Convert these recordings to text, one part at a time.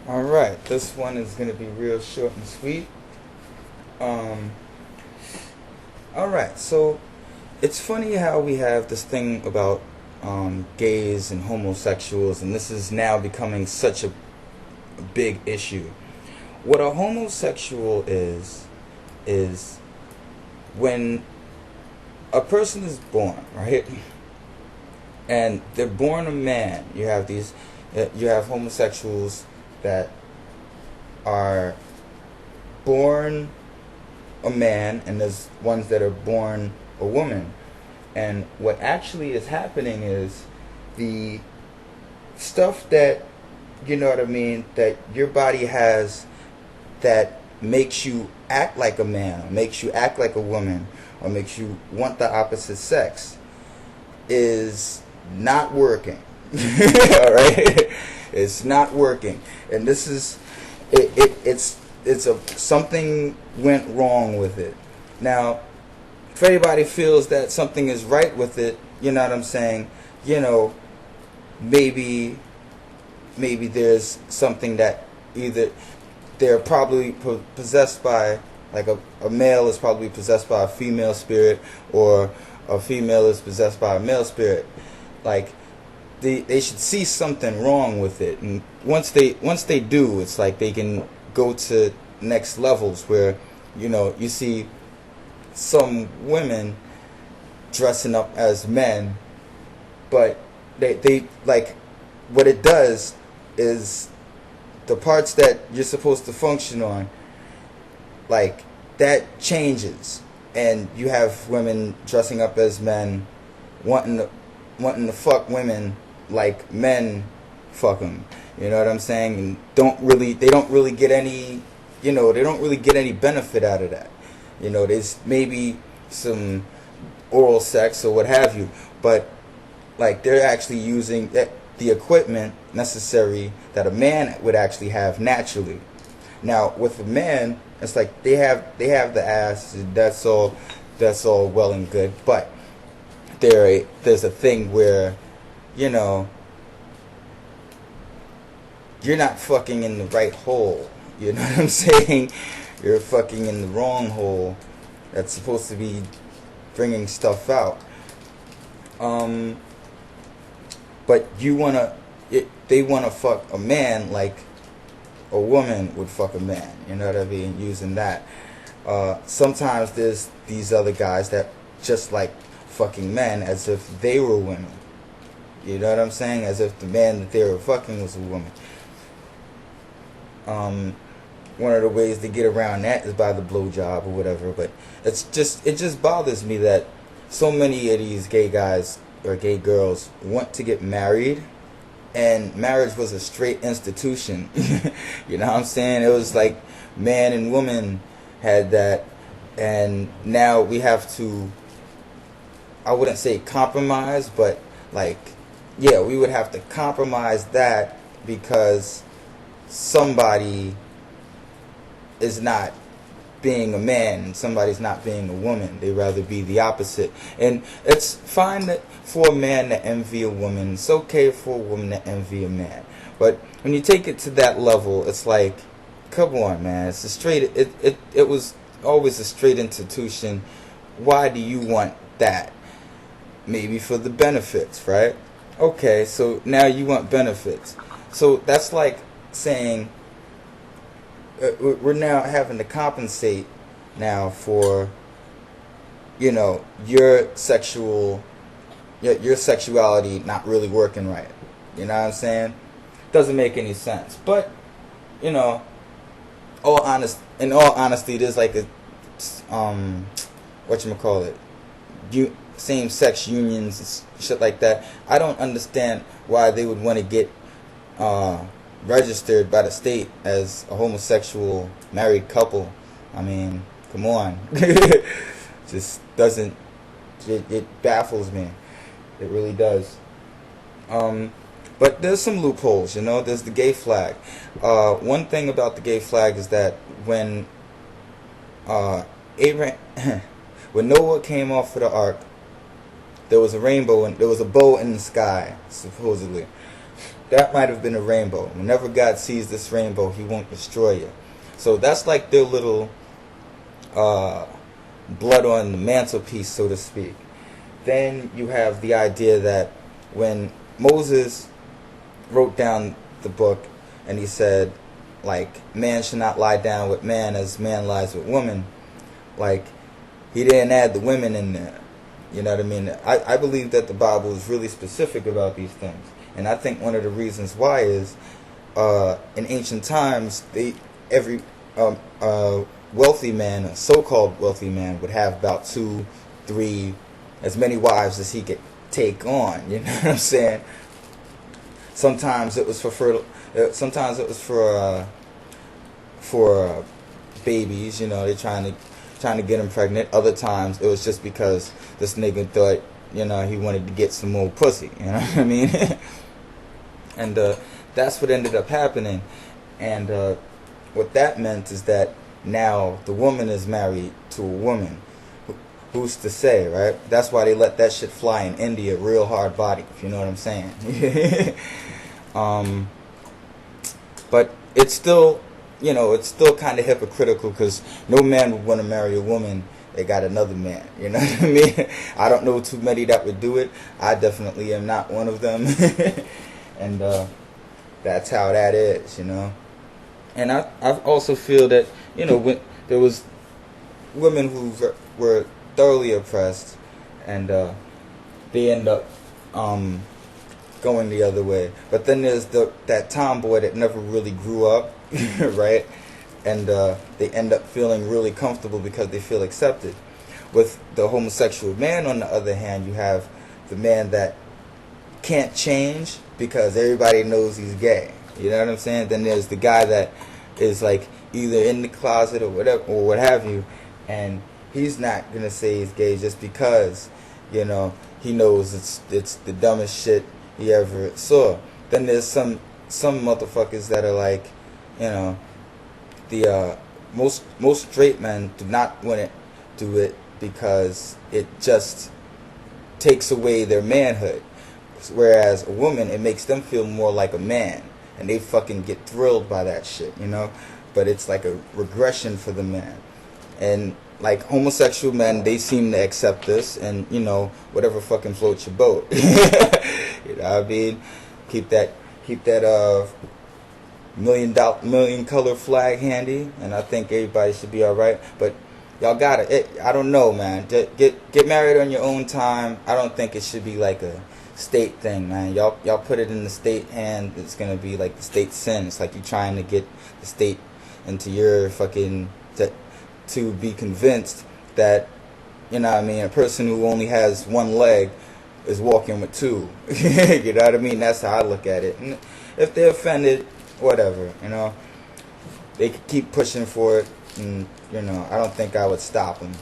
Alright, this one is going to be real short and sweet. Um, alright, so it's funny how we have this thing about gays and homosexuals, and this is now becoming such a big issue. What a homosexual is when a person is born, right? And they're born a man. You have homosexuals that are born a man, and there's ones that are born a woman. And what actually is happening is the stuff that, you know what I mean, that your body has that makes you act like a man, or makes you act like a woman, or makes you want the opposite sex, is not working. All right, it's not working, and this is it's a something went wrong with it. Now, if anybody feels that something is right with it, you know what I'm saying, you know, maybe there's something that either they're probably possessed by, like a male is probably possessed by a female spirit, or a female is possessed by a male spirit. Like, they should see something wrong with it, and once they do, it's like they can go to next levels where, you know, you see some women dressing up as men, but they like, what it does is the parts that you're supposed to function on, like, that changes, and you have women dressing up as men, wanting to fuck women like men fuck them. You know what I'm saying? And they don't really get any, you know, they don't really get any benefit out of that. You know, there's maybe some oral sex or what have you, but like, they're actually using the equipment necessary that a man would actually have naturally. Now, with a man, it's like they have the ass. That's all well and good, but there's a thing where, you know, you're not fucking in the right hole. You know what I'm saying? You're fucking in the wrong hole that's supposed to be bringing stuff out. But they wanna fuck a man like a woman would fuck a man. You know what I mean? Using that. Sometimes there's these other guys that just like fucking men as if they were women. You know what I'm saying? As if the man that they were fucking was a woman. One of the ways to get around that is by the blowjob or whatever. But it just bothers me that so many of these gay guys or gay girls want to get married, and marriage was a straight institution. You know what I'm saying? It was like man and woman had that, and now we have to, I wouldn't say compromise, but like, yeah, we would have to compromise that because somebody is not being a man and somebody's not being a woman. They'd rather be the opposite. And it's fine that for a man to envy a woman. It's okay for a woman to envy a man. But when you take it to that level, it's like, come on, man. It's a straight. It was always a straight institution. Why do you want that? Maybe for the benefits, right? Okay, so now you want benefits. So that's like saying we're now having to compensate now for, you know, your sexuality not really working right. You know what I'm saying? Doesn't make any sense. But, you know, in all honesty, there's like a whatchamacallit, same-sex unions and shit like that. I don't understand why they would want to get registered by the state as a homosexual married couple. I mean, come on. Just doesn't, it baffles me. It really does. But there's some loopholes, you know. There's the gay flag. One thing about the gay flag is that when Abraham, when Noah came off of the ark, there was a rainbow and there was a bow in the sky, supposedly. that might have been a rainbow. Whenever God sees this rainbow, he won't destroy you. So that's like their little blood on the mantelpiece, so to speak. Then you have the idea that when Moses wrote down the book and he said, like, man should not lie down with man as man lies with woman, like, he didn't add the women in there. You know what I mean? I believe that the Bible is really specific about these things. And I think one of the reasons why is in ancient times, every wealthy man, a so-called wealthy man, would have about 2, 3, as many wives as he could take on. You know what I'm saying? Sometimes it was sometimes it was for babies. You know, they're trying to get him pregnant. Other times it was just because this nigga thought, you know, he wanted to get some more pussy. You know what I mean? And that's what ended up happening. And what that meant is that now the woman is married to a woman. Who's to say, right? That's why they let that shit fly in India, real hard body, if you know what I'm saying. But it's still, you know, it's still kind of hypocritical, because no man would want to marry a woman that got another man. You know what I mean? I don't know too many that would do it. I definitely am not one of them. And that's how that is, you know. And I also feel that, you know, when there was women who were thoroughly oppressed, and they end up going the other way. But then there's that tomboy that never really grew up, right? And they end up feeling really comfortable because they feel accepted. With the homosexual man, on the other hand, you have the man that can't change because everybody knows he's gay. You know what I'm saying? Then there's the guy that is like either in the closet or whatever, or what have you, and he's not gonna say he's gay just because, you know, he knows it's the dumbest shit he ever saw. Then there's some motherfuckers that are like, you know, the most straight men do not want to do it because it just takes away their manhood. Whereas a woman, it makes them feel more like a man, and they fucking get thrilled by that shit, you know. But it's like a regression for the man. And like homosexual men, they seem to accept this, and you know, whatever fucking floats your boat. You know what I mean? Keep that million color flag handy, and I think everybody should be all right. But y'all gotta, I don't know, man. Get married on your own time. I don't think it should be like a state thing, man. Y'all put it in the state hand, it's gonna be like the state sin. It's like you trying to get the state into your fucking to be convinced that, you know what I mean, a person who only has one leg is walking with two. You know what I mean? That's how I look at it. And if they're offended, whatever, you know, they could keep pushing for it, and you know, I don't think I would stop them.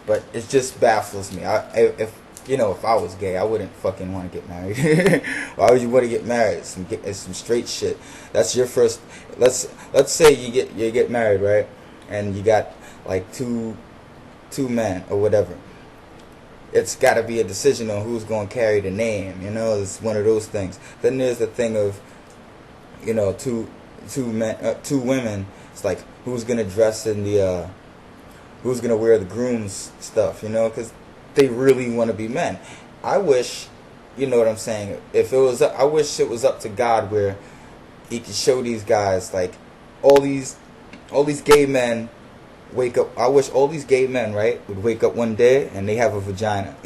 But it just baffles me. If you know, if I was gay, I wouldn't fucking want to get married. Why would you want to get married? It's some straight shit. That's your first. Let's say you get married, right? And you got like two men or whatever. It's got to be a decision on who's going to carry the name. You know, it's one of those things. Then there's the thing of, you know, two women. It's like, who's gonna dress in the who's gonna wear the groom's stuff, you know, because they really want to be men. I wish, you know what I'm saying, if it was, I wish it was up to God where he could show these guys, like, all these gay men wake up. I wish all these gay men, right, would wake up one day and they have a vagina.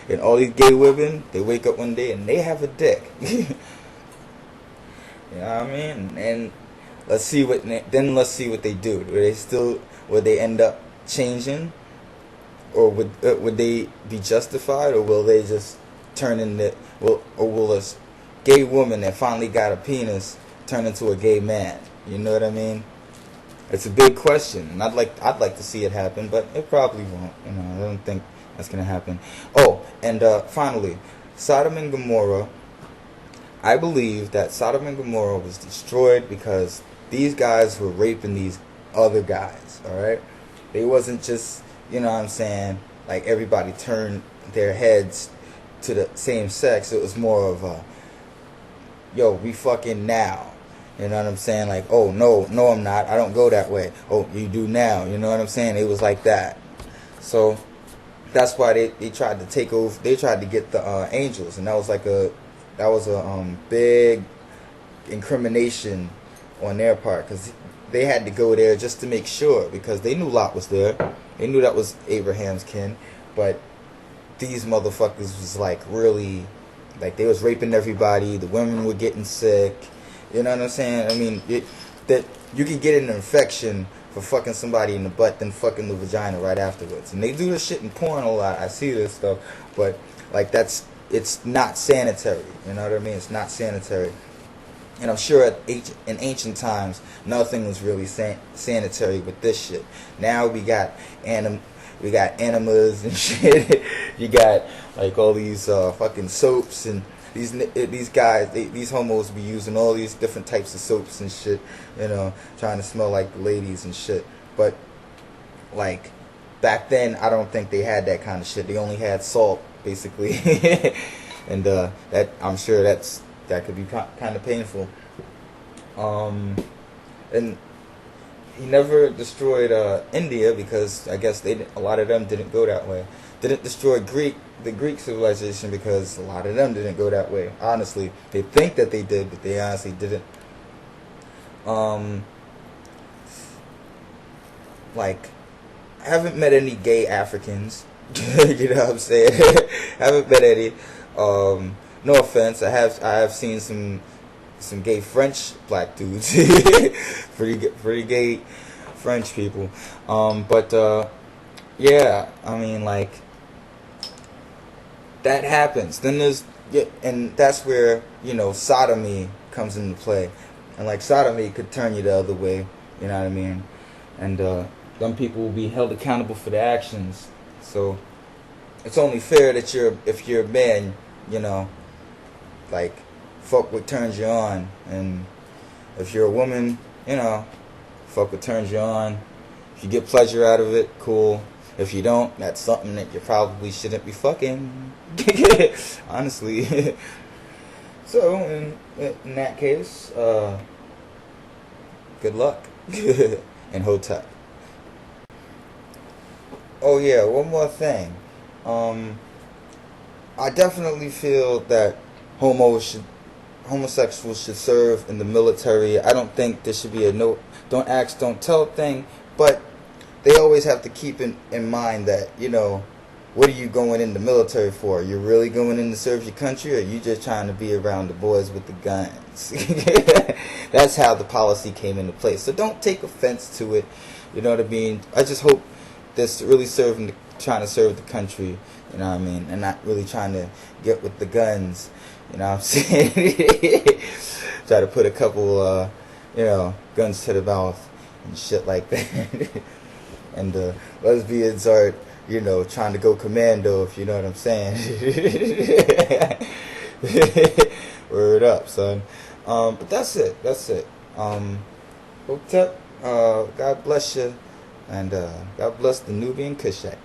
And all these gay women, they wake up one day and they have a dick. You know what I mean? And let's see what they do. Would they end up changing, or would they be justified, or will they just turn into, will a gay woman that finally got a penis turn into a gay man? You know what I mean? It's a big question, and I'd like to see it happen, but it probably won't. You know, I don't think that's gonna happen. Oh, and finally, Sodom and Gomorrah. I believe that Sodom and Gomorrah was destroyed because these guys were raping these other guys. All right, they wasn't just, you know what I'm saying, like everybody turned their heads to the same sex. It was more of a, yo, we fucking now. You know what I'm saying? Like, oh, no, no, I'm not. I don't go that way. Oh, you do now. You know what I'm saying? It was like that. So that's why they tried to take over. They tried to get the angels, and that was a big incrimination on their part, because they had to go there just to make sure, because they knew Lot was there. They knew that was Abraham's kin, but these motherfuckers was like really, like they was raping everybody. The women were getting sick. You know what I'm saying? I mean, that you can get an infection for fucking somebody in the butt than fucking the vagina right afterwards. And they do this shit in porn a lot. I see this stuff, but like it's not sanitary. You know what I mean? It's not sanitary. And I'm sure in ancient times, nothing was really sanitary with this shit. Now we got enemas and shit. You got like all these fucking soaps, and these guys, these homos be using all these different types of soaps and shit, you know, trying to smell like the ladies and shit. But like back then, I don't think they had that kind of shit. They only had salt, basically, and that I'm sure that could be kind of painful. And he never destroyed India, because I guess a lot of them didn't go that way. Didn't destroy the Greek civilization, because a lot of them didn't go that way. Honestly, they think that they did, but they honestly didn't. Like, I haven't met any gay Africans. You know what I'm saying? Haven't met any. No offense, I have seen some gay French black dudes, pretty gay French people. But yeah, I mean, like, that happens. Then and that's where, you know, sodomy comes into play, and like sodomy could turn you the other way. You know what I mean? And them people will be held accountable for their actions. So it's only fair that if you're a man, you know, like, fuck what turns you on. And if you're a woman, you know, fuck what turns you on. If you get pleasure out of it, cool. If you don't, that's something that you probably shouldn't be fucking. Honestly. So in that case, good luck. And Hotep. Oh yeah, one more thing. I definitely feel that homosexuals should serve in the military. I don't think there should be a don't ask, don't tell thing, but they always have to keep in mind that, you know, what are you going in the military for? You're really going in to serve your country, or are you just trying to be around the boys with the guns? That's how the policy came into place. So don't take offense to it. You know what I mean? I just hope this really trying to serve the country. You know what I mean? And not really trying to get with the guns. You know what I'm saying? Try to put a couple, you know, guns to the mouth and shit like that. And lesbians are, you know, trying to go commando, if you know what I'm saying. Word up, son. But that's it. That's it. Hotep, God bless you. And God bless the Nubian Kushite.